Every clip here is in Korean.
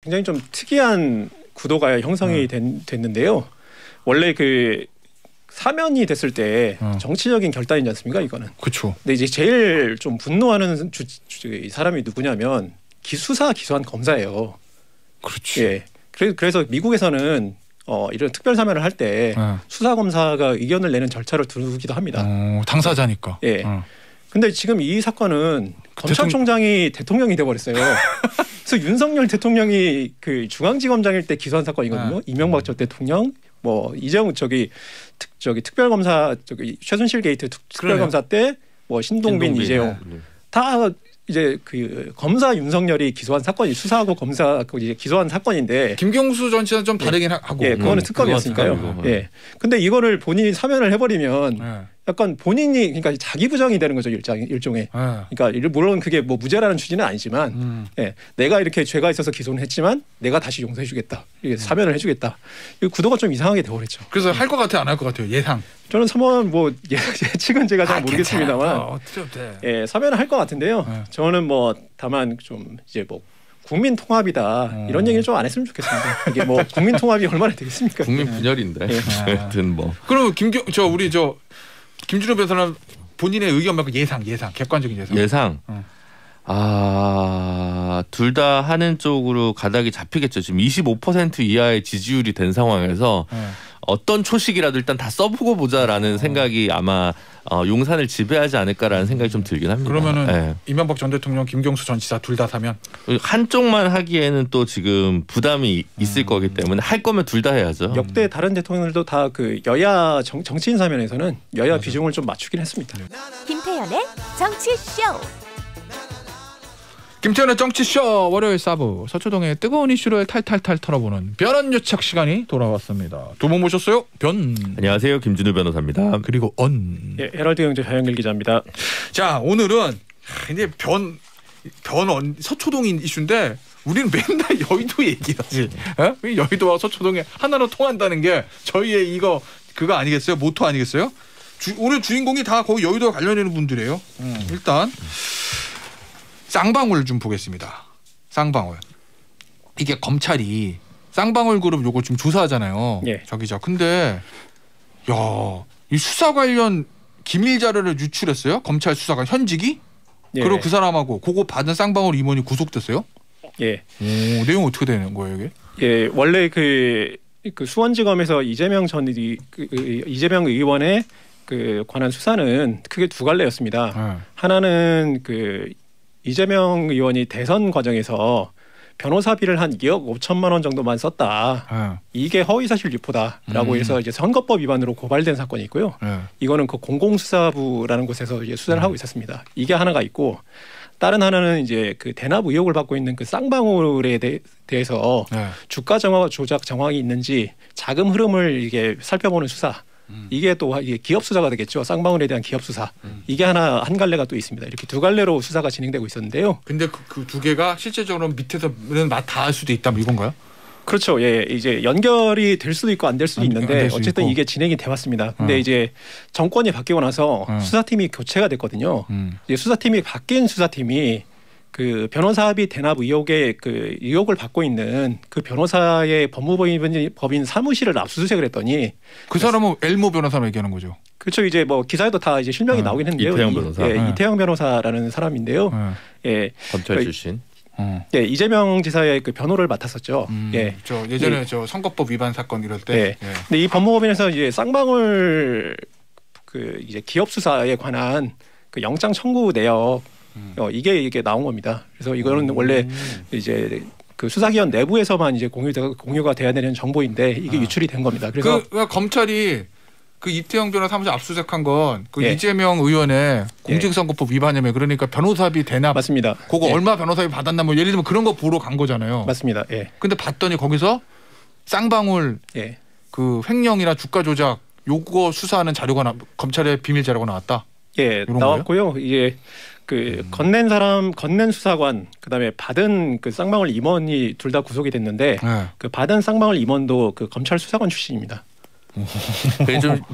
굉장히 좀 특이한 구도가 형성이 됐는데요. 원래 그 사면이 됐을 때 정치적인 결단이지 않습니까? 이거는. 그렇죠. 근데 이제 제일 좀 분노하는 사람이 누구냐면 기소한 검사예요. 그렇지. 예. 그래서 미국에서는 이런 특별 사면을 할 때 수사 검사가 의견을 내는 절차를 두기도 합니다. 당사자니까. 예. 근데 지금 이 사건은 검찰총장이 대통령이 돼버렸어요. 그래서 윤석열 대통령이 그 중앙지검장일 때 기소한 사건이거든요. 이명박 전 대통령, 뭐 이재용 특별검사 최순실 게이트 특별검사 때 뭐 신동빈, 이재용 다 이제 그 검사 윤석열이 기소한 사건이 수사하고 검사 이제 기소한 사건인데 김경수 전 지사는 좀 다르긴 하고. 예, 그거는 특검이었으니까요. 예. 근데 이거를 본인이 사면을 해버리면 약간 본인이 그러니까 자기 부정이 되는 거죠 일종의. 그러니까 물론 그게 뭐 무죄라는 취지는 아니지만, 예, 내가 이렇게 죄가 있어서 기소는 했지만 내가 다시 용서해주겠다, 사면을 해주겠다. 이 구도가 좀 이상하게 되어버렸죠. 그래서 할 것 같아요, 안 할 것 같아요, 예상. 저는 사면 뭐 예측은 제가 잘 모르겠습니다만, 예, 사면을 할 것 같은데요. 저는 뭐 다만 좀 이제 뭐 국민 통합이다 이런 얘기는 좀 안 했으면 좋겠습니다. 이게 뭐 국민 통합이 얼마나 되겠습니까? 국민 분열인데. 하여튼 뭐. 그럼 우리 김준호 변호사는 본인의 의견 말고 예상 객관적인 예상. 둘 다 하는 쪽으로 가닥이 잡히겠죠. 지금 25% 이하의 지지율이 된 상황에서 어떤 초식이라도 일단 다 써보고 보자라는 생각이 아마 용산을 지배하지 않을까라는 생각이 좀 들긴 합니다. 그러면은 이명박 전 대통령, 김경수 전 지사 둘 다 사면 한쪽만 하기에는 또 지금 부담이 있을 거기 때문에 할 거면 둘 다 해야죠. 역대 다른 대통령들도 다 그 여야 정치인 사면에서는 여야 비중을 좀 맞추긴 했습니다. 김태현의 정치쇼. 김태현의 정치쇼 월요일 4부 서초동의 뜨거운 이슈를 탈탈탈 털어보는 변언유착 시간이 돌아왔습니다. 두 분 모셨어요. 안녕하세요. 김준우 변호사입니다. 그리고 예, 헤럴드 경제 자연길 기자입니다. 자, 오늘은 이제 서초동인 이슈인데 우리는 맨날 여의도 얘기하지. 여의도와 서초동이 하나로 통한다는 게 저희의 그거 아니겠어요? 모토 아니겠어요? 오늘 주인공이 다 거기 여의도와 관련되는 분들이에요. 일단 쌍방울 좀 보겠습니다. 쌍방울. 이게 검찰이 쌍방울 그룹 요거 좀 조사하잖아요. 예. 근데 이 수사 관련 기밀 자료를 유출했어요. 검찰 수사관 현직이. 예. 그리고 그 사람하고 그거 받은 쌍방울 임원이 구속됐어요. 예. 내용 어떻게 되는 거예요, 이게? 예, 원래 그 수원지검에서 이재명 의원의 그 관한 수사는 크게 두 갈래였습니다. 하나는 그 이재명 의원이 대선 과정에서 변호사비를 한 2억 5천만 원 정도만 썼다. 이게 허위사실 유포다라고 해서 이제 선거법 위반으로 고발된 사건이 있고요. 이거는 그 공공수사부라는 곳에서 이제 수사를 하고 있었습니다. 이게 하나가 있고, 다른 하나는 이제 그 대납 의혹을 받고 있는 그 쌍방울에 대해서 주가 조작 정황이 있는지 자금 흐름을 이게 살펴보는 수사. 이게 또 기업 수사가 되겠죠. 쌍방울에 대한 기업 수사. 이게 한 갈래가 또 있습니다. 이렇게 두 갈래로 수사가 진행되고 있었는데요. 근데 그 두 개가 실제적으로 밑에서는 닿을 수도 있다, 뭐 이건가요? 그렇죠. 예, 이제 연결이 될 수도 있고 안 될 수도 있는데 어쨌든 이게 진행이 돼 왔습니다. 근데 이제 정권이 바뀌고 나서 수사팀이 교체가 됐거든요. 이제 수사팀이 바뀐 수사팀이 그 변호사비 대납 의혹을 받고 있는 그 변호사의 법무법인 사무실을 압수수색을 했더니 그 사람은 엘모 변호사로 얘기하는 거죠. 그렇죠. 이제 뭐 기사에도 다 이제 실명이 나오긴 했는데요. 이태영 변호사. 이태영 변호사라는 사람인데요. 예, 검찰 출신. 예, 이재명 지사의 그 변호를 맡았었죠. 예, 예전에 선거법 위반 사건 이럴 때. 예. 근데 이 법무법인에서 이제 쌍방울 그 이제 기업 수사에 관한 그 영장 청구 내역 이게 나온 겁니다. 그래서 이거는 원래 이제 그 수사기관 내부에서만 이제 공유가 돼야 되는 정보인데 이게 유출이 된 겁니다. 그래서 검찰이 그 이태영 변호사 사무실 압수수색한 건 그 이재명 의원의 공직선거법 위반이면 그러니까 변호사비 대납 맞습니다. 그거 얼마 변호사비 받았나 뭐 예를 들면 그런 거 보러 간 거잖아요. 맞습니다. 예. 근데 봤더니 거기서 쌍방울 그 횡령이나 주가 조작 요거 수사하는 자료가 검찰의 비밀 자료가 나왔다. 예, 나왔고요. 이게 그 건넨 수사관 그다음에 받은 그 쌍방울 임원이 둘 다 구속이 됐는데 그 받은 쌍방울 임원도 그 검찰 수사관 출신입니다.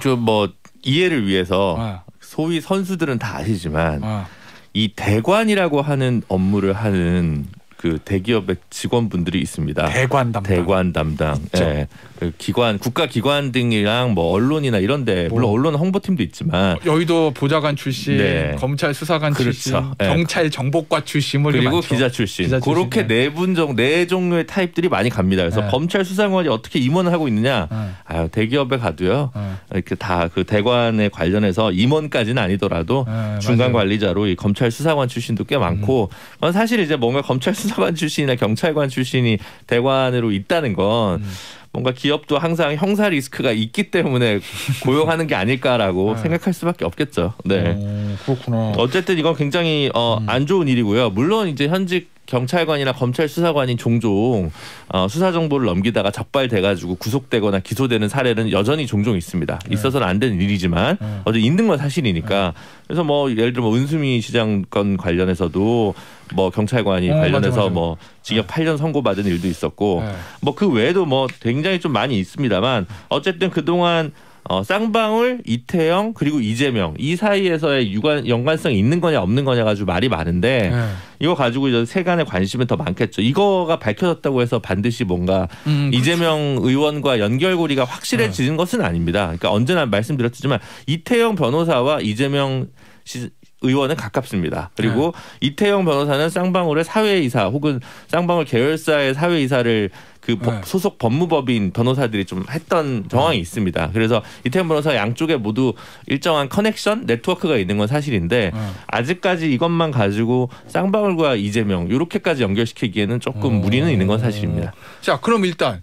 좀 뭐 이해를 위해서 소위 선수들은 다 아시지만 이 대관이라고 하는 업무를 하는 그 대기업의 직원분들이 있습니다. 대관 담당. 예. 그 기관, 국가기관 등이랑 뭐 언론이나 이런데 물론 언론 홍보팀도 있지만 여의도 보좌관 출신, 네. 검찰 수사관 그렇죠. 출신, 예. 경찰 정보과 출신, 뭐 그리고 많죠. 기자 출신. 그렇게 네 종류의 타입들이 많이 갑니다. 그래서 검찰 수사관이 어떻게 임원을 하고 있느냐? 대기업에 가도요. 이렇게 다 그 대관에 관련해서 임원까지는 아니더라도 중간 관리자로 이 검찰 수사관 출신도 꽤 많고 사실 이제 뭔가 검찰 수사관 출신이나 경찰관 출신이 대관으로 있다는 건 뭔가 기업도 항상 형사 리스크가 있기 때문에 고용하는 게 아닐까라고 생각할 수밖에 없겠죠. 네. 그렇구나. 어쨌든 이건 굉장히 안 좋은 일이고요. 물론 이제 현직 경찰관이나 검찰 수사관이 종종 수사 정보를 넘기다가 적발돼가지고 구속되거나 기소되는 사례는 여전히 종종 있습니다. 있어서는 안 되는 일이지만 어제 있는 건 사실이니까. 그래서 뭐 예를 들어 뭐 은수미 시장 건 관련해서도 뭐 경찰관이 관련해서 맞아. 뭐 징역 8년 선고받은 일도 있었고 뭐 그 외에도 뭐 굉장히 좀 많이 있습니다만 어쨌든 그동안 쌍방울, 이태영 그리고 이재명 이 사이에서의 연관성이 있는 거냐 없는 거냐 가지고 말이 많은데 이거 가지고 이제 세간의 관심은 더 많겠죠. 이거가 밝혀졌다고 해서 반드시 뭔가 이재명 의원과 연결고리가 확실해지는 것은 아닙니다. 그러니까 언제나 말씀드렸지만 이태영 변호사와 이재명 의원은 가깝습니다. 그리고 이태영 변호사는 쌍방울의 사회이사 혹은 쌍방울 계열사의 사회이사를 그 소속 법무법인 변호사들이 좀 했던 정황이 있습니다. 그래서 이태영 변호사 양쪽에 모두 일정한 커넥션, 네트워크가 있는 건 사실인데 아직까지 이것만 가지고 쌍방울과 이재명 이렇게까지 연결시키기에는 조금 무리는 있는 건 사실입니다. 자, 그럼 일단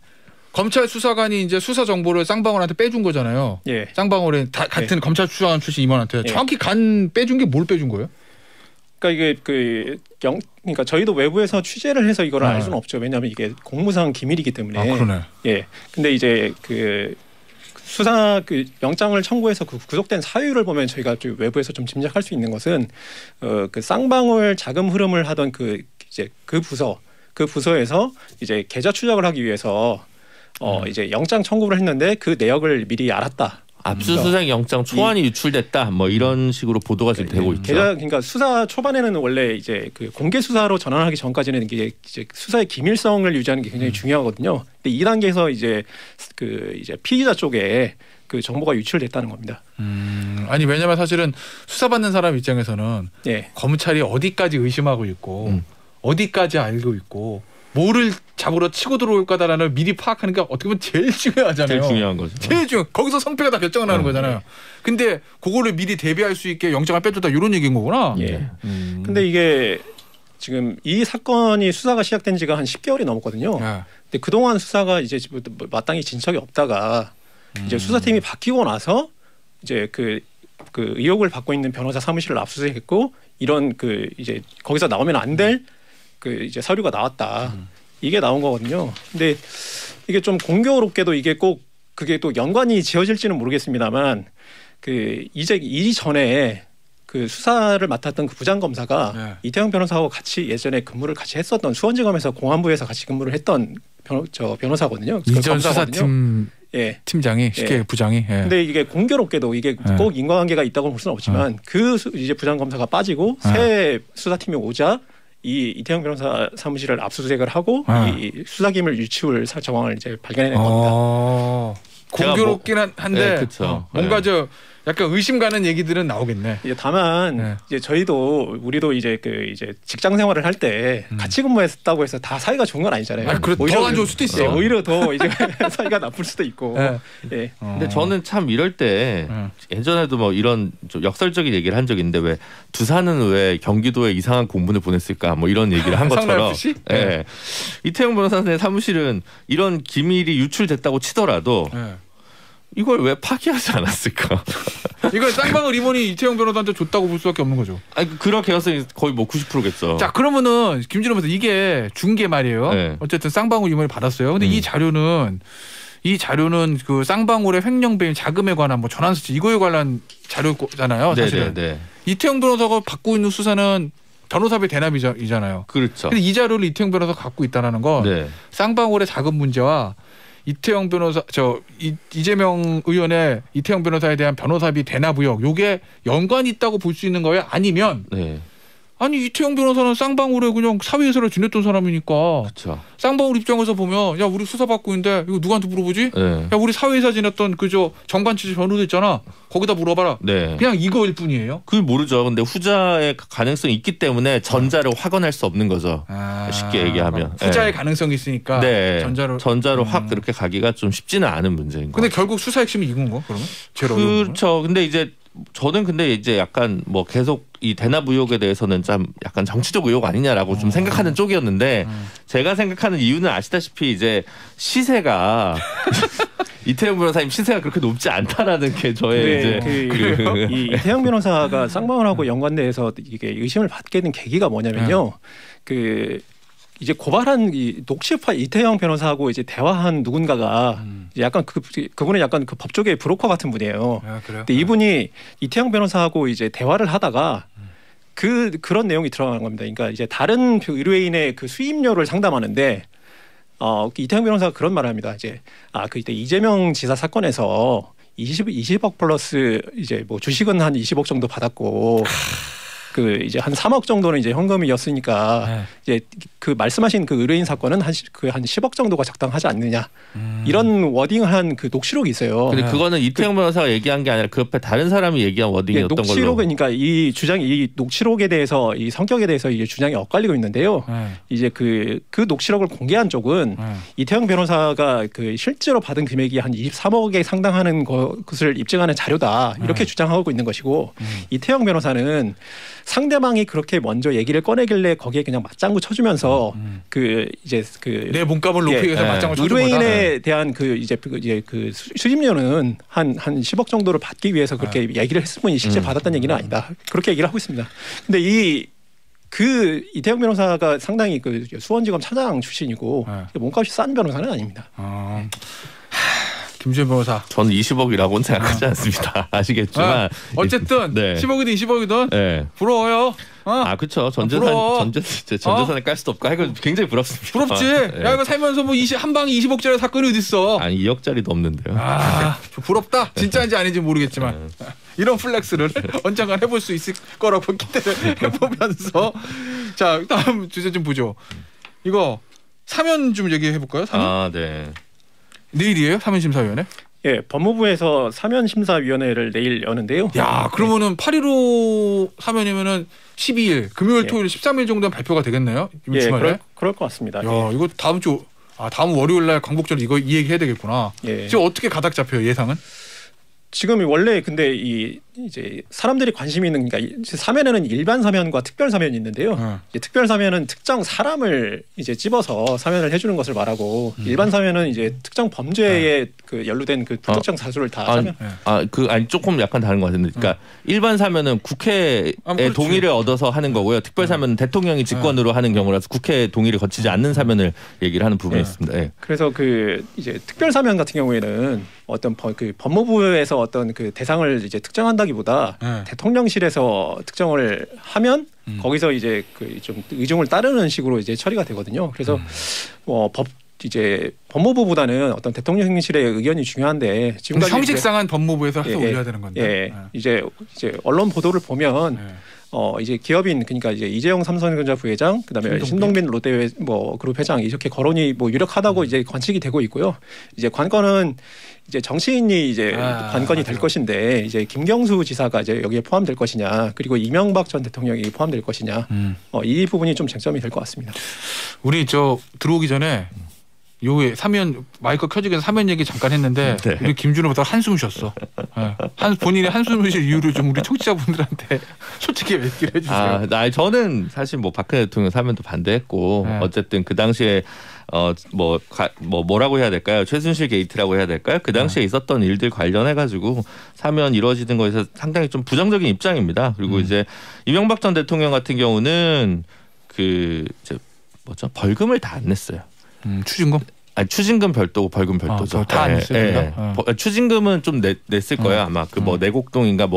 검찰 수사관이 이제 수사 정보를 쌍방울한테 빼준 거잖아요. 예. 쌍방울에 같은 검찰 수사관 출신 임원한테 정확히 빼준 게 뭘 빼준 거예요? 그러니까 이게 그러니까 저희도 외부에서 취재를 해서 이걸 알 수는 없죠. 왜냐하면 이게 공무상 기밀이기 때문에. 아, 그러네. 예. 근데 이제 그 수사 그 영장을 청구해서 그 구속된 사유를 보면 저희가 좀 외부에서 좀 짐작할 수 있는 것은 그 쌍방울 자금 흐름을 하던 그 부서에서 이제 계좌 추적을 하기 위해서 이제 영장 청구를 했는데 그 내역을 미리 알았다. 압수수색 영장 초안이 유출됐다. 뭐 이런 식으로 보도가 지금 되고 있죠. 그러니까 수사 초반에는 원래 이제 그 공개 수사로 전환하기 전까지는 이게 이제 수사의 기밀성을 유지하는 게 굉장히 중요하거든요. 근데 2단계에서 이제 그 이제 피의자 쪽에 그 정보가 유출됐다는 겁니다. 아니 왜냐면 사실은 수사받는 사람 입장에서는 검찰이 어디까지 의심하고 있고 어디까지 알고 있고 뭐를 잡으러 치고 들어올 거다라는 미리 파악하는 게 어떻게 보면 제일 중요하잖아요. 제일 중요한 거죠. 제일 중요. 거기서 성패가 다 결정을 하는 거잖아요. 근데 그거를 미리 대비할 수 있게 영장을 빼줬다 이런 얘기인 거구나. 예. 근데 이게 지금 이 사건이 수사가 시작된 지가 한 10개월이 넘었거든요. 근데 그동안 수사가 이제 마땅히 진척이 없다가 이제 수사팀이 바뀌고 나서 이제 그 의혹을 받고 있는 변호사 사무실을 압수수색했고 이런 그 이제 거기서 나오면 안 될 그 이제 서류가 나왔다. 이게 나온 거거든요. 근데 이게 좀 공교롭게도 이게 꼭 그게 또 연관이 지어질지는 모르겠습니다만 그 이제 이전에 그 수사를 맡았던 그 부장검사가 이태영 변호사하고 같이 예전에 근무를 같이 했었던 수원지검에서 공안부에서 같이 근무를 했던 변호사거든요. 이전 수사팀 팀장이 쉽게 부장이. 근데 이게 공교롭게도 이게 꼭 인과관계가 있다고 볼 수는 없지만 그 이제 부장검사가 빠지고 새 수사팀이 오자 이 이태영 변호사 사무실을 압수수색을 하고 이 수사기밀 유출 정황을 이제 발견해낸 겁니다. 공교롭긴 한데 뭔가 저 약간 의심 가는 얘기들은 나오겠네. 이제 다만 이제 우리도 이제 그 이제 직장 생활을 할 때 같이 근무했다고 해서 다 사이가 좋은 건 아니잖아요. 더 안 좋을 수도 있어. 오히려 더 이제 사이가 나쁠 수도 있고. 근데 저는 참 이럴 때 예전에도 뭐 이런 좀 역설적인 얘기를 한 적이 있는데 왜 두산은 왜 경기도에 이상한 공문을 보냈을까 뭐 이런 얘기를 한 것처럼. 이태영 변호사의 사무실은 이런 기밀이 유출됐다고 치더라도. 이걸 왜 파기하지 않았을까? 이걸 쌍방울 임원이 이태영 변호사한테 줬다고 볼 수밖에 없는 거죠. 아니 그런 개연성이 거의 뭐 90%겠죠. 자 그러면은 김진호 변호사 이게 중계 말이에요. 어쨌든 쌍방울 임원이 받았어요. 근데 이 자료는 그 쌍방울의 횡령 배임 자금에 관한 뭐 전환수치 이거에 관한 자료잖아요. 사실은. 이태영 변호사가 받고 있는 수사는 변호사비 대납이잖아요. 그렇죠. 근데 이 자료를 이태영 변호사가 갖고 있다는 건 쌍방울의 자금 문제와 이태영 변호사 이재명 의원의 이태영 변호사에 대한 변호사비 대납 의혹 요게 연관이 있다고 볼 수 있는 거예요? 아니면 아니 이태영 변호사는 쌍방울에 그냥 사회에서를 지냈던 사람이니까 그렇죠. 쌍방울 입장에서 보면 야 우리 수사받고 있는데 이거 누구한테 물어보지? 네. 야 우리 사회에서 지냈던 그저 정관치 변호사 있잖아. 거기다 물어봐라. 네. 그냥 이거일 뿐이에요. 그걸 모르죠. 근데 후자의 가능성이 있기 때문에 전자를 확언할 수 없는 거죠. 쉽게 얘기하면. 후자의 가능성이 있으니까 네. 전자로 확 그렇게 가기가 좀 쉽지는 않은 문제인 거예요. 근데 결국 수사 핵심이 이건 거 그러면? 제일 그렇죠. 근데 이제 저는 근데 이제 약간 뭐 계속 이 대납 의혹에 대해서는 좀 약간 정치적 의혹 아니냐라고 좀 생각하는 쪽이었는데 제가 생각하는 이유는 아시다시피 이제 시세가 이태영 변호사님 시세가 그렇게 높지 않다라는 게 저의 이제 이 이태영 변호사가 쌍방울하고 연관돼서 이게 의심을 받게 된 계기가 뭐냐면요. 이제 고발한 이 녹취파 이태영 변호사하고 이제 대화한 누군가가 이제 약간 그분은 약간 그 법조계의 브로커 같은 분이에요. 근데 이분이 이태영 변호사하고 이제 대화를 하다가 그런 내용이 들어간 겁니다. 그러니까 이제 다른 의뢰인의 그 수임료를 상담하는데 이태영 변호사가 그런 말을 합니다. 이제 그때 이재명 지사 사건에서 20억 플러스 이제 뭐 주식은 한 20억 정도 받았고 이제 한 3억 정도는 이제 현금이었으니까 이제 그 말씀하신 그 의뢰인 사건은 한 10억 정도가 적당하지 않느냐 이런 워딩을 한 그 녹취록이 있어요. 근데 그거는 이태영 변호사가 얘기한 게 아니라 그 옆에 다른 사람이 얘기한 워딩이었던 걸로. 녹취록이니까 이 녹취록에 대해서 이 성격에 대해서 이제 주장이 엇갈리고 있는데요. 이제 그 녹취록을 공개한 쪽은 이태영 변호사가 그 실제로 받은 금액이 한 23억에 상당하는 것을 입증하는 자료다 이렇게 주장하고 있는 것이고 이태영 변호사는 상대방이 그렇게 먼저 얘기를 꺼내길래 거기에 그냥 맞장구 쳐주면서 내 몸값을 높이기 위해서 맞장구 쳐준 거다. 의뢰인에 대한 그 수임료는 한 10억 정도를 받기 위해서 그렇게 얘기를 했을 뿐이 실제 받았다는 얘기는 아니다. 그렇게 얘기를 하고 있습니다. 근데 이태영 변호사가 상당히 그 수원지검 차장 출신이고 몸값이 싼 변호사는 아닙니다. 김주현 변호사. 저는 20억이라고는 생각하지 않습니다. 아시겠지만 어쨌든 네. 10억이든 20억이든 네. 부러워요. 그렇죠. 전재산을 깔 수도 없고 이거 굉장히 부럽습니다. 부럽지. 네. 야 이거 살면서 뭐 한 방에 20억짜리 사건이 어디 있어? 아니 2억짜리도 없는데요. 부럽다. 진짜인지 아닌지 모르겠지만 이런 플렉스를 언젠간 해볼 수 있을 거라고 기대를 해보면서 자 다음 주제 좀 보죠. 이거 사면 좀 얘기해 볼까요? 사면? 네. 내일이에요? 사면심사위원회? 예, 법무부에서 사면심사위원회를 내일 여는데요. 야, 그러면은 8.15 사면이면은 12일, 금요일, 토요일, 13일 정도는 발표가 되겠네요? 이번 주말에? 그럴 것 같습니다. 야, 이거 다음 월요일 날 광복절 이 얘기 해야 되겠구나. 지금 어떻게 가닥 잡혀요, 예상은? 지금 원래 근데 이제 사람들이 관심이 있는 그러니까 사면에는 일반 사면과 특별 사면이 있는데요. 이제 특별 사면은 특정 사람을 이제 집어서 사면을 해주는 것을 말하고 일반 사면은 이제 특정 범죄에 그 연루된 그 특정 사수를 다 사면. 조금 약간 다른 것 같은데, 그러니까 일반 사면은 국회의 동의를 얻어서 하는 거고요. 특별 사면은 대통령이 직권으로 하는 경우라서 국회 동의를 거치지 않는 사면을 얘기를 하는 부분이 있습니다. 네. 그래서 이제 특별 사면 같은 경우에는 어떤 법무부에서 어떤 그 대상을 이제 특정한다기보다 대통령실에서 특정을 하면 거기서 이제 좀 의중을 따르는 식으로 이제 처리가 되거든요. 그래서 법무부보다는 어떤 대통령실의 의견이 중요한데 지금까지 형식상한 법무부에서 해서 올려야 되는 건데 이제 언론 보도를 보면 이제 기업인 그러니까 이제 이재용 삼성전자 부회장 그다음에 신동빈 롯데 그룹 회장 이렇게 거론이 유력하다고 이제 관측이 되고 있고요. 이제 관건은 이제 정치인이 이제 관건이 될 것인데 이제 김경수 지사가 이제 여기에 포함될 것이냐 그리고 이명박 전 대통령이 포함될 것이냐 이 부분이 좀 쟁점이 될 것 같습니다. 우리 들어오기 전에 요에 사면 마이크 켜지기 전에 사면 얘기 잠깐 했는데 우리 김준호보다 한숨 쉬었어. 본인이 한숨 쉴 이유를 좀 우리 청취자분들한테 솔직히 얘기를 해주세요. 저는 사실 박근혜 대통령 사면도 반대했고 어쨌든 그 당시에 뭐라고 해야 될까요? 최순실 게이트라고 해야 될까요? 그 당시에 있었던 일들 관련해 가지고 사면 이루어지는 거에서 상당히 좀 부정적인 입장입니다. 그리고 이제 이명박 전 대통령 같은 경우는 벌금을 다 안 냈어요. 추징금? 추징금 별도고 벌금 별도죠. 다 안 냈어요. 추징금은 좀 냈을 거예요. 아마 내곡동인가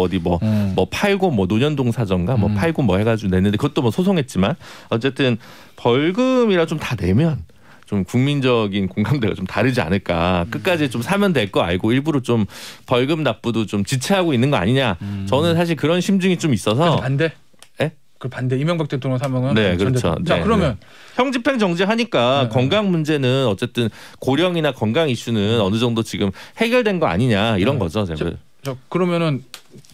팔고 논현동 사정가 팔고 해가지고 냈는데 그것도 소송했지만 어쨌든 벌금이라 좀 다 내면 좀 국민적인 공감대가 좀 다르지 않을까. 끝까지 좀 사면 될 거 알고 일부러 좀 벌금 납부도 좀 지체하고 있는 거 아니냐. 저는 사실 그런 심증이 좀 있어서. 반대? 그 반대 이명박 대통령 사망은 네, 그렇죠. 자, 그러면 형 집행 정지하니까 건강 문제는 어쨌든 고령이나 건강 이슈는 어느 정도 지금 해결된 거 아니냐 이런 거죠. 그러면은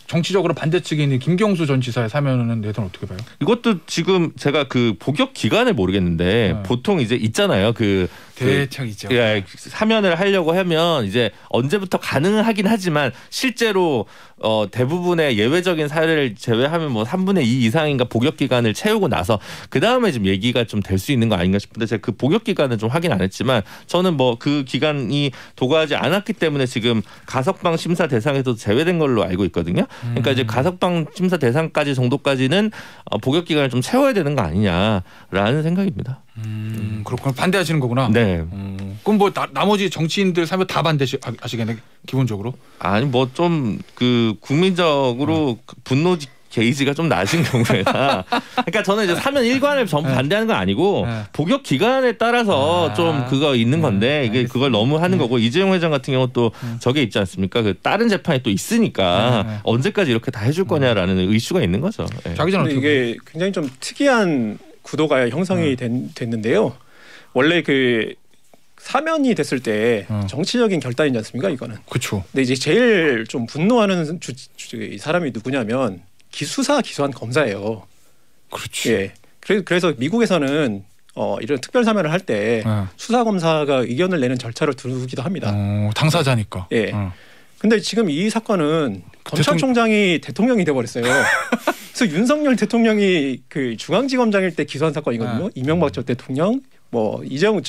정치적으로 반대 측에 있는 김경수 전 지사의 사면은 내선 어떻게 봐요? 이것도 지금 제가 그 복역 기간을 모르겠는데 보통 이제 있잖아요. 대책 있죠. 사면을 하려고 하면 이제 언제부터 가능하긴 하지만 실제로 대부분의 예외적인 사례를 제외하면 뭐 3분의 2 이상인가 복역 기간을 채우고 나서 그 다음에 좀 얘기가 좀 될 수 있는 거 아닌가 싶은데 제가 그 복역 기간은 좀 확인 안 했지만 저는 뭐 그 기간이 도과하지 않았기 때문에 지금 가석방 심사 대상에서 제외된 걸로 알고 있거든요. 그러니까 이제 가석방 심사 대상까지 정도까지는 복역 기간을 좀 채워야 되는 거 아니냐라는 생각입니다. 그렇구나. 반대하시는 거구나. 네. 그럼 뭐 나머지 정치인들 사면 다 반대하시겠네 기본적으로? 아니 뭐 좀 그 국민적으로 분노 게이지가 좀 낮은 경우에나 그러니까 저는 이제 사면 일관을 전부 반대하는 건 아니고 복역 기간에 따라서 좀 그거 있는 건데 이게 그걸 너무 하는 거고 이재용 회장 같은 경우 또 저게 있지 않습니까? 그 다른 재판이 또 있으니까 언제까지 이렇게 다 해줄 거냐라는 이슈가 있는 거죠. 근데 이게 굉장히 좀 특이한 구도가 형성이 됐는데요. 원래 그 사면이 됐을 때 정치적인 결단이지 않습니까? 이거는. 그렇죠. 근데 이제 제일 좀 분노하는 사람이 누구냐면 수사 기소한 검사예요. 그렇지. 예. 그래서 미국에서는 이런 특별 사면을 할 때 수사 검사가 의견을 내는 절차를 두기도 합니다. 당사자니까. 예. 근데 지금 이 사건은 검찰총장이 대통령이 돼버렸어요. 그래서 윤석열 대통령이 그 중앙지검장일 때 기소한 사건이거든요. 이명박 전 대통령, 뭐 이재용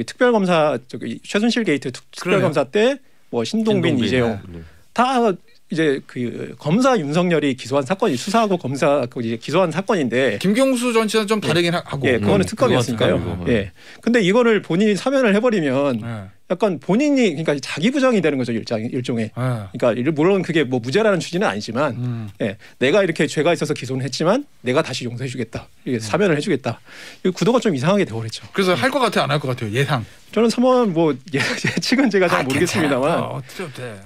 특별검사 최순실 게이트 특별검사 때 뭐 신동빈, 이재용 다 이제 그 검사 윤석열이 기소한 사건이 수사하고 검사 이제 기소한 사건인데 김경수 전 지사는 좀 다르긴 하고. 예, 그거는 특검이었으니까요. 예. 근데 이거를 본인이 사면을 해버리면 약간 본인이 그러니까 자기 부정이 되는 거죠 일종의. 그러니까 물론 그게 뭐 무죄라는 취지는 아니지만, 예, 내가 이렇게 죄가 있어서 기소는 했지만 내가 다시 용서해주겠다, 이게 사면을 해주겠다. 이 구도가 좀 이상하게 되어버렸죠. 그래서 할 것 같아요, 안 할 것 같아요, 예상. 저는 사면 뭐 예측은 제가 잘 모르겠습니다만,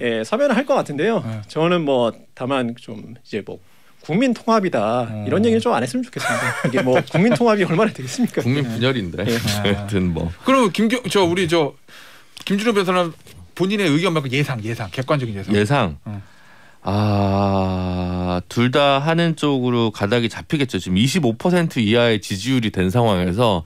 예, 사면을 할 것 같은데요. 저는 뭐 다만 좀 이제 뭐 국민 통합이다 이런 얘기는 좀 안 했으면 좋겠습니다. 이게 뭐 국민 통합이 얼마나 되겠습니까? 국민 분열인데. 하여튼 뭐. 그럼 김준호 변호사는 본인의 의견 말고 예상 객관적인 예상. 예상. 둘 다 하는 쪽으로 가닥이 잡히겠죠. 지금 25% 이하의 지지율이 된 상황에서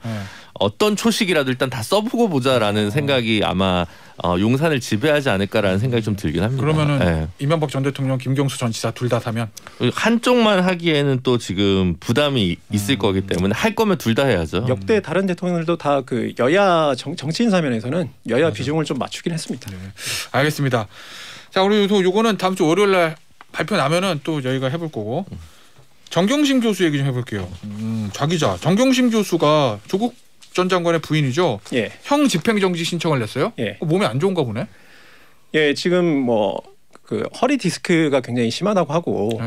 어떤 초식이라도 일단 다 써보고 보자라는 생각이 아마 용산을 지배하지 않을까라는 생각이 좀 들긴 합니다. 그러면은 이명박 전 대통령, 김경수 전 지사 둘 다 사면 한쪽만 하기에는 또 지금 부담이 있을 거기 때문에 할 거면 둘 다 해야죠. 역대 다른 대통령들도 다 그 여야 정치인 사면에서는 여야 비중을 좀 맞추긴 했습니다. 네. 알겠습니다. 자, 우리 요거는 다음 주 월요일 날 발표 나면은 또 저희가 해볼 거고 정경심 교수 얘기 좀 해볼게요. 자 기자, 정경심 교수가 조국 전 장관의 부인이죠. 예. 형 집행정지 신청을 냈어요. 예. 몸에 안 좋은가 보네. 예, 지금 뭐 그 허리 디스크가 굉장히 심하다고 하고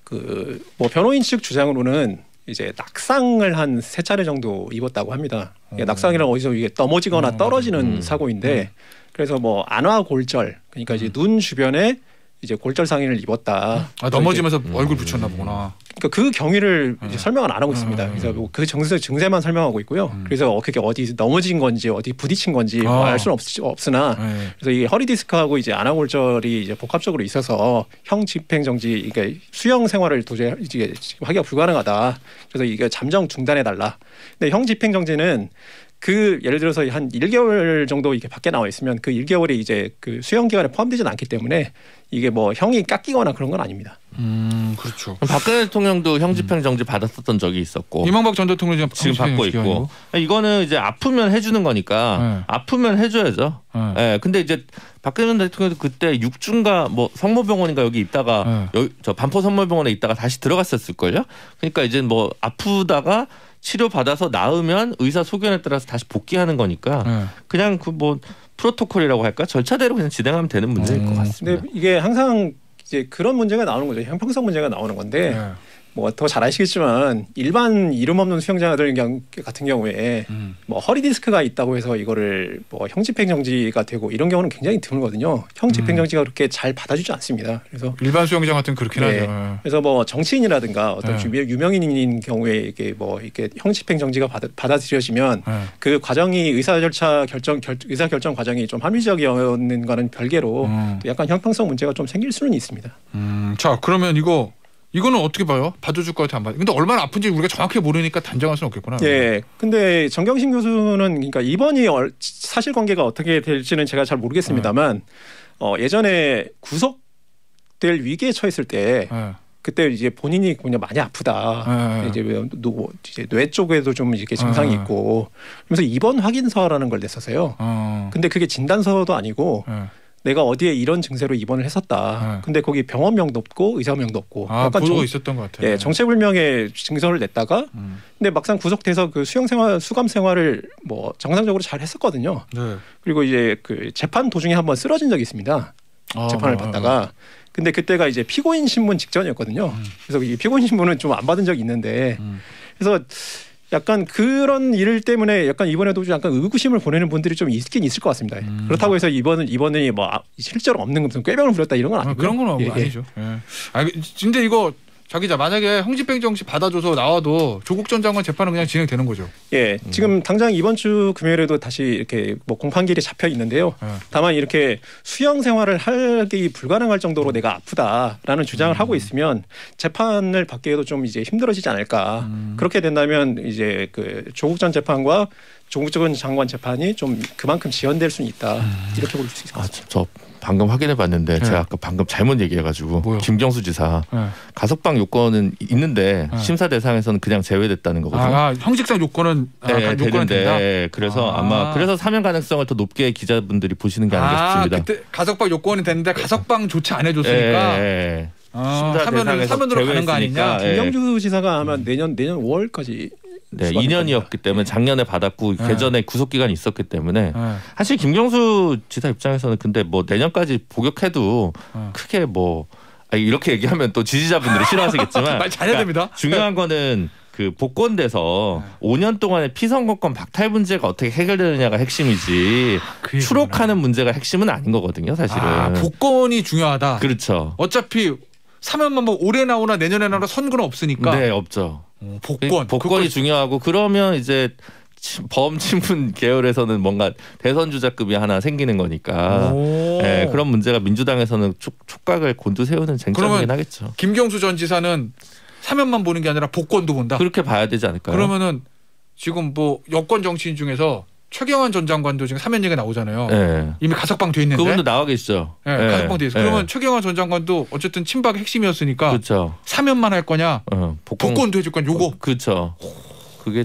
그 뭐 변호인 측 주장으로는 이제 낙상을 한 3차례 정도 입었다고 합니다. 낙상이란 어디서 이게 넘어지거나 떨어지는 사고인데 그래서 뭐 안화골절, 그러니까 이제 눈 주변에 이제 골절 상해를 입었다. 넘어지면서 얼굴 붙였나 보구나. 그러니까 그 경위를 이제 설명을 안 하고 있습니다. 그래서 뭐 그 증세만 설명하고 있고요. 그래서 그게 어디 넘어진 건지 어디 부딪힌 건지 뭐 알 수는 없으나 그래서 이 허리 디스크하고 이제 안화골절이 이제 복합적으로 있어서 형 집행정지, 그러니까 수영 생활을 도저히 이제 하기가 불가능하다. 그래서 이게 잠정 중단해 달라. 근데 형 집행정지는 그 예를 들어서 한 1개월 정도 이렇게 밖에 나와 있으면 그 1개월이 이제 그 수용 기간에 포함되지는 않기 때문에 이게 뭐 형이 깎이거나 그런 건 아닙니다. 그렇죠. 박근혜 대통령도 형 집행정지 받았었던 적이 있었고 이명박 전 대통령 지금 받고 있고 이거는 이제 아프면 해주는 거니까 아프면 해줘야죠. 예. 근데 이제 박근혜 대통령도 그때 6주인가 뭐 성모병원인가 여기 있다가 저 반포 성모병원에 있다가 다시 들어갔었을 걸요. 그러니까 이제 뭐 아프다가 치료 받아서 나으면 의사 소견에 따라서 다시 복귀하는 거니까 그냥 그 뭐 프로토콜이라고 할까 절차대로 그냥 진행하면 되는 문제일 것 같습니다. 근데 이게 항상 이제 그런 문제가 나오는 거죠. 형평성 문제가 나오는 건데 뭐 더 잘 아시겠지만 일반 이름 없는 수영자들 같은 경우에 뭐 허리 디스크가 있다고 해서 이거를 뭐 형집행정지가 되고 이런 경우는 굉장히 드물거든요. 형집행정지가 그렇게 잘 받아주지 않습니다. 그래서 일반 수영장 같은 그렇긴 네. 하죠. 그래서 뭐 정치인이라든가 어떤 네. 유명인인 경우에 이게 뭐 이렇게 형집행정지가 받아들여지면 네. 그 과정이 의사 결정 과정이 좀 합리적이었는 거는 별개로 또 약간 형평성 문제가 좀 생길 수는 있습니다. 자 그러면 이거는 어떻게 봐요? 받아줄 것 같아 안 받아? 근데 얼마나 아픈지 우리가 정확히 모르니까 단정할 수는 없겠구나. 예. 근데 정경심 교수는 그러니까 입원이 사실관계가 어떻게 될지는 제가 잘 모르겠습니다만 예전에 구속될 위기에 처했을 때 그때 이제 본인이 그냥 많이 아프다. 이제 뇌 쪽에도 좀 이렇게 증상이 있고 그래서 입원 확인서라는 걸 냈었어요. 근데 그게 진단서도 아니고 내가 어디에 이런 증세로 입원을 했었다. 근데 거기 병원명도 없고 의사명도 없고 약간 보도가 있었던 것 같아요. 예, 정체불명의 증서를 냈다가 근데 막상 구속돼서 그 수감 생활을 뭐 정상적으로 잘 했었거든요. 네. 그리고 이제 그 재판 도중에 한번 쓰러진 적이 있습니다. 재판을 받다가 근데 그때가 이제 피고인 신문 직전이었거든요. 그래서 이 피고인 신문은 좀 안 받은 적이 있는데 그래서 약간 그런 일 때문에 약간 이번에도 약간 의구심을 보내는 분들이 좀 있긴 있을 것 같습니다. 그렇다고 해서 이번에 뭐 실제로 없는 무슨 꾀병을 부렸다 이런 건 아니고요. 그런 건 아니죠. 예. 근데 이거 자 기자 만약에 형집행정지 받아줘서 나와도 조국 전 장관 재판은 그냥 진행되는 거죠. 예, 지금 당장 이번 주 금요일에도 다시 이렇게 뭐 공판길이 잡혀 있는데요. 다만 이렇게 수영 생활을 하기 불가능할 정도로 내가 아프다라는 주장을 하고 있으면 재판을 받기에도 좀 이제 힘들어지지 않을까. 그렇게 된다면 이제 그 조국 전 재판과 조국 전 장관 재판이 좀 그만큼 지연될 수는 있다. 이렇게 볼 수 있을 것 같습니다. 저 방금 확인해봤는데 제가 아까 방금 잘못 얘기해가지고 뭐요? 김경수 지사 가석방 요건은 있는데 심사 대상에서는 그냥 제외됐다는 거거든요. 형식상 요건은 요건은 된다. 그래서 아마 그래서 사면 가능성을 더 높게 기자분들이 보시는 게 아닌가 싶습니다. 그때 가석방 요건이 됐는데 가석방 조치 안 해줬으니까. 사면으로 가는 거 아니냐? 김경수 지사가 아마 내년 5월까지. 네, 2년이었기 때문에 작년에 받았고 개전에 구속 기간이 있었기 때문에 사실 김경수 지사 입장에서는 근데 뭐 내년까지 복역해도 크게 뭐 이렇게 얘기하면 또 지지자분들이 싫어하시겠지만 말 잘해야 됩니다. 중요한 거는 그 복권돼서 5년 동안의 피선거권 박탈 문제가 어떻게 해결되느냐가 핵심이지 추록하는 문제가 핵심은 아닌 거거든요, 사실은. 복권이 중요하다. 그렇죠. 어차피 사면만 뭐 올해 나오나 내년에 나오나 선거는 없으니까. 네, 없죠. 복권이 중요하고 그러면 이제 범친문 계열에서는 뭔가 대선 주자급이 하나 생기는 거니까 네, 그런 문제가 민주당에서는 촉각을 곤두세우는 쟁점이긴 하겠죠. 김경수 전 지사는 사면만 보는 게 아니라 복권도 본다. 그렇게 봐야 되지 않을까요? 그러면은 지금 뭐 여권 정치인 중에서 최경환 전 장관도 지금 사면 얘기 나오잖아요. 네. 이미 가석방 돼 있는데. 그분도 나와 계시죠. 네, 가석방 돼 있어요. 그러면 최경환 전 장관도 어쨌든 친박의 핵심이었으니까 그렇죠. 사면만 할 거냐 복권도 해줄 거냐 요거. 그렇죠. 그게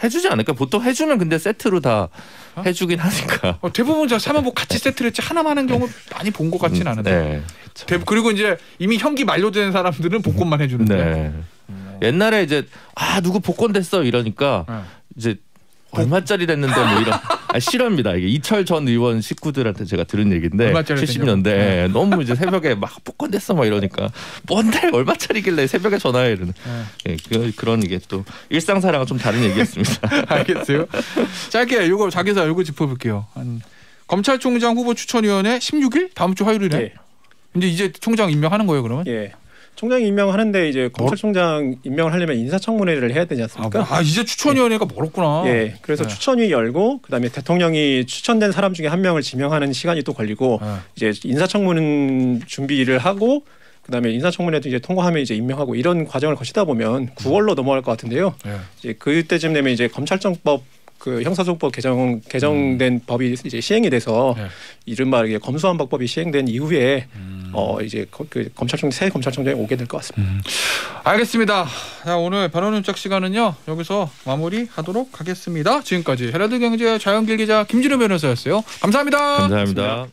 해주지 않을까? 보통 해주면 근데 세트로 다 해주긴 하니까. 대부분 사면복 같이 세트를 했지 하나만 하는 경우 많이 본 것 같진 않은데. 그렇죠. 그리고 이제 이미 형기 만료된 사람들은 복권만 해주는데. 네. 옛날에 이제 누구 복권 됐어 이러니까 이제 얼마짜리 됐는데 뭐 이런 실화입니다. 이게 이철 전 의원 식구들한테 제가 들은 얘기인데 70년대 너무 이제 새벽에 막 복권 됐어 막 이러니까 뭔데 얼마짜리길래 새벽에 전화해 이러는. 그런 이게 또 일상사랑은 좀 다른 얘기였습니다. 알겠어요. 짧게 요거 자기사 요거 짚어볼게요. 검찰총장 후보 추천위원회 16일 다음 주 화요일이네. 네. 근데 이제 총장 임명하는 거예요 그러면? 예. 총장 임명하는데 이제 검찰총장 임명을 하려면 인사청문회를 해야 되지 않습니까? 이제 추천위원회가 멀었구나. 예, 그래서 추천위 열고 그다음에 대통령이 추천된 사람 중에 한 명을 지명하는 시간이 또 걸리고 이제 인사청문 준비를 하고 그다음에 인사청문회도 이제 통과하면 이제 임명하고 이런 과정을 거치다 보면 9월로 넘어갈 것 같은데요. 이제 그때쯤 되면 이제 검찰청법 그 형사소송법 개정된 법이 이제 시행이 돼서 이른바 검수완박법이 시행된 이후에 이제 그 새 검찰총장이 오게 될 것 같습니다. 알겠습니다. 자, 오늘 변호윤짝 시간은요 여기서 마무리하도록 하겠습니다. 지금까지 헤라드 경제 자연길 기자 김진우 변호사였어요. 감사합니다. 감사합니다.